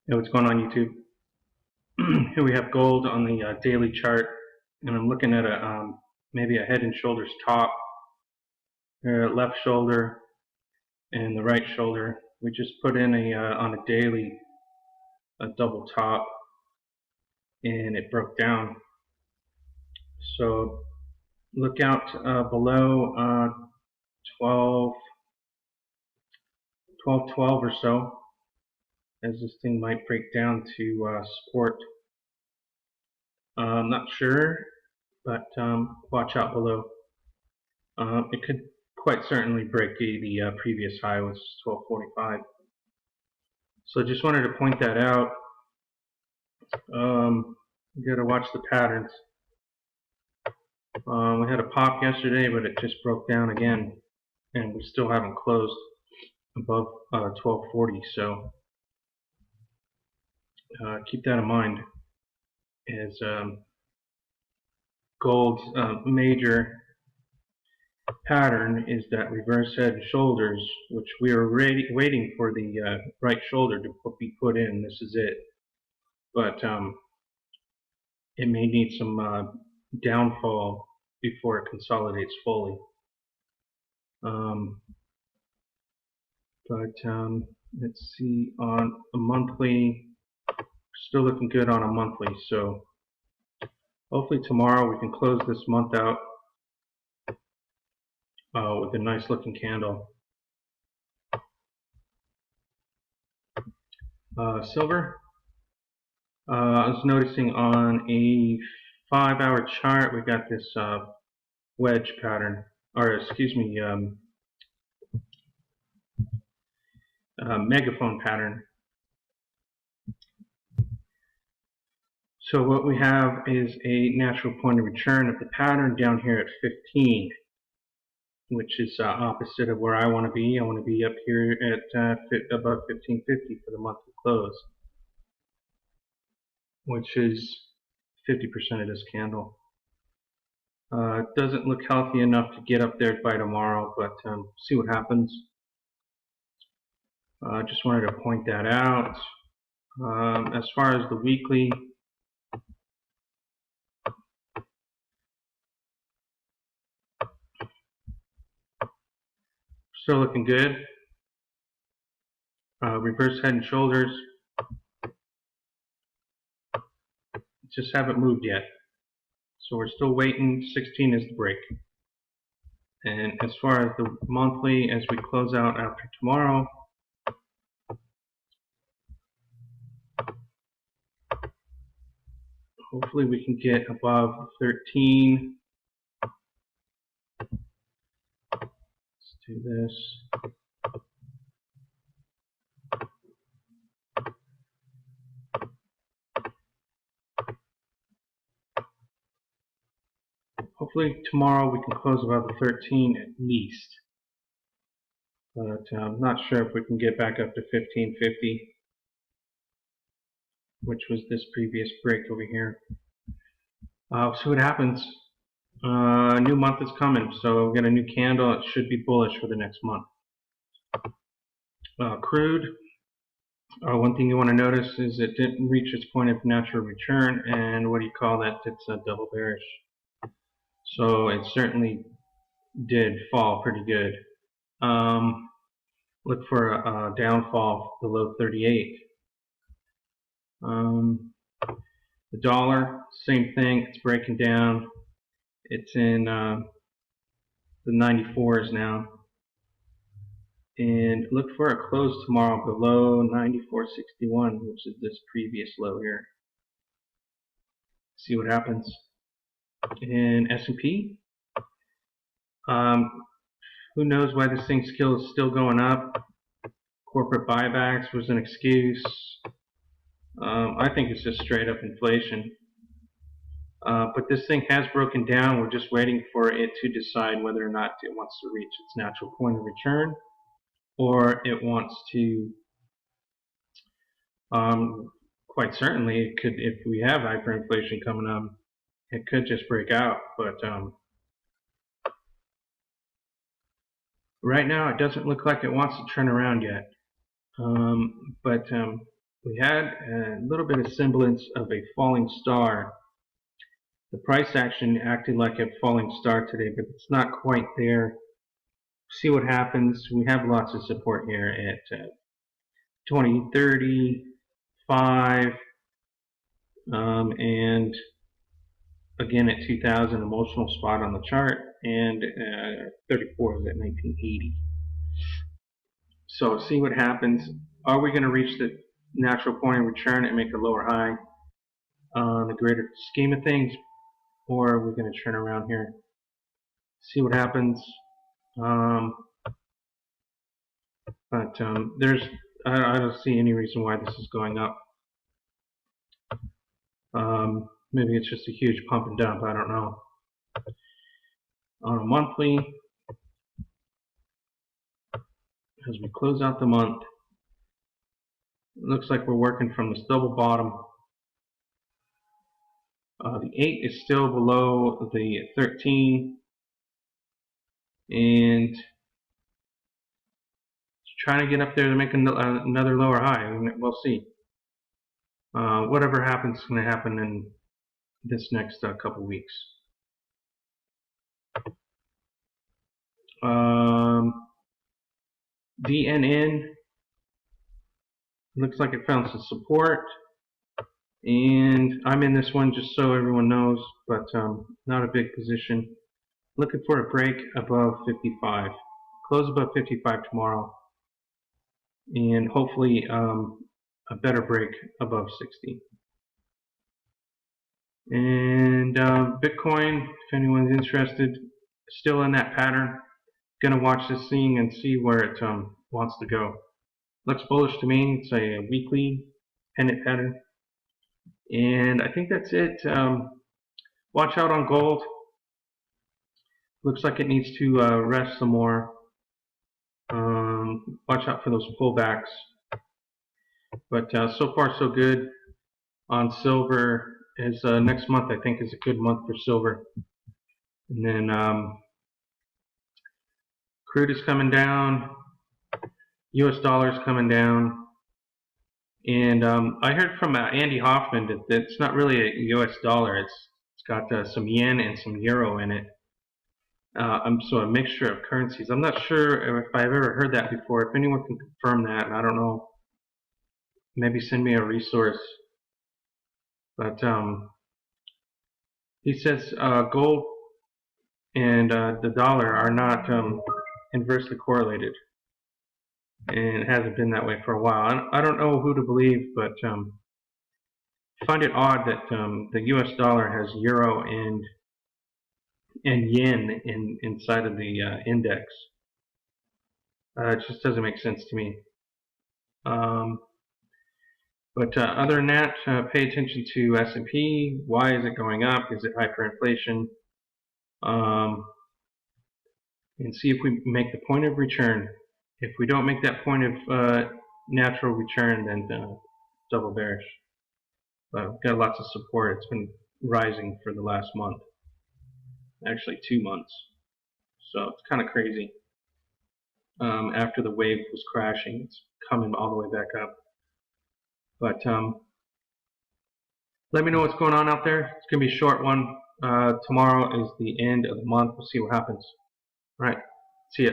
Hey, what's going on, YouTube? Here we have gold on the daily chart, and I'm looking at a maybe a head and shoulders top. Left shoulder and the right shoulder. We just put in on a daily a double top, and it broke down. So look out below 12 or so, as this thing might break down to support. I'm not sure, but watch out below. It could quite certainly break the previous high, which is 1245. So just wanted to point that out. You got to watch the patterns. We had a pop yesterday, but it just broke down again, and we still haven't closed above 1240. So keep that in mind, as gold's major pattern is that reverse head and shoulders, which we are waiting for the right shoulder to be put in. This is it, but it may need some downfall before it consolidates fully. Let's see, on a monthly, still looking good on a monthly. So hopefully tomorrow we can close this month out with a nice looking candle. Silver, I was noticing on a 5-hour chart we got this wedge pattern, or excuse me, megaphone pattern. So what we have is a natural point of return of the pattern down here at 15, which is opposite of where I want to be. I want to be up here at above 1550 for the monthly close, which is 50% of this candle. It doesn't look healthy enough to get up there by tomorrow, but see what happens. Just wanted to point that out. As far as the weekly, still looking good. Reverse head and shoulders just haven't moved yet, so we're still waiting. 16 is the break. And as far as the monthly, as we close out after tomorrow, hopefully we can get above 13. Let's do this. Hopefully tomorrow we can close above the 13 at least. But I'm not sure if we can get back up to 1550, which was this previous break over here. We'll see what happens. A new month is coming, so we got a new candle. It should be bullish for the next month. Crude. One thing you want to notice is it didn't reach its point of natural return, and what do you call that? It's a double bearish. So it certainly did fall pretty good. Look for a downfall below 38. The dollar, same thing. It's breaking down. It's in the 94s now. And look for a close tomorrow below 94.61, which is this previous low here. See what happens. In S&P, who knows why this thing is still going up. Corporate buybacks was an excuse. I think it's just straight up inflation. But this thing has broken down. We're just waiting for it to decide whether or not it wants to reach its natural point of return, or it wants to, quite certainly, it could, if we have hyperinflation coming up, it could just break out. But right now, it doesn't look like it wants to turn around yet. we had a little bit of semblance of a falling star. The price action acted like a falling star today, but it's not quite there. See what happens. We have lots of support here at 20, 30, 5, and again at 2000, emotional spot on the chart, and 34 is at 1980. So see what happens. Are we going to reach the natural point of return and make a lower high on the greater scheme of things, or are we going to turn around here? See what happens. But I don't see any reason why this is going up. Maybe it's just a huge pump and dump. I don't know. On a monthly, as we close out the month, it looks like we're working from this double bottom. The 8 is still below the 13, and trying to get up there to make another lower high. We'll see. Whatever happens is going to happen in this next couple weeks. DNN looks like it found some support, and I'm in this one just so everyone knows, but not a big position. Looking for a break above 55. Close above 55 tomorrow, and hopefully a better break above 60. And Bitcoin, if anyone's interested, still in that pattern. Gonna watch this thing and see where it wants to go. Looks bullish to me. It's a weekly pennant pattern, and I think that's it. Watch out on gold. Looks like it needs to rest some more. Watch out for those pullbacks. But so far so good on silver. As next month I think is a good month for silver. And then crude is coming down. US dollar is coming down. And I heard from Andy Hoffman that it's not really a US dollar. It's got some yen and some euro in it. So a mixture of currencies. I'm not sure if I've ever heard that before. If anyone can confirm that, I don't know. Maybe send me a resource. But he says gold and the dollar are not inversely correlated, and it hasn't been that way for a while. I don't know who to believe, but I find it odd that the US dollar has euro and yen inside of the index. It just doesn't make sense to me. But other than that, pay attention to S&P. Why is it going up? Is it hyperinflation? And see if we make the point of return. If we don't make that point of natural return, then double bearish. But we've got lots of support. It's been rising for the last month. Actually 2 months. So it's kind of crazy. After the wave was crashing, it's coming all the way back up. But let me know what's going on out there. It's going to be a short one. Tomorrow is the end of the month. We'll see what happens. All right. See ya.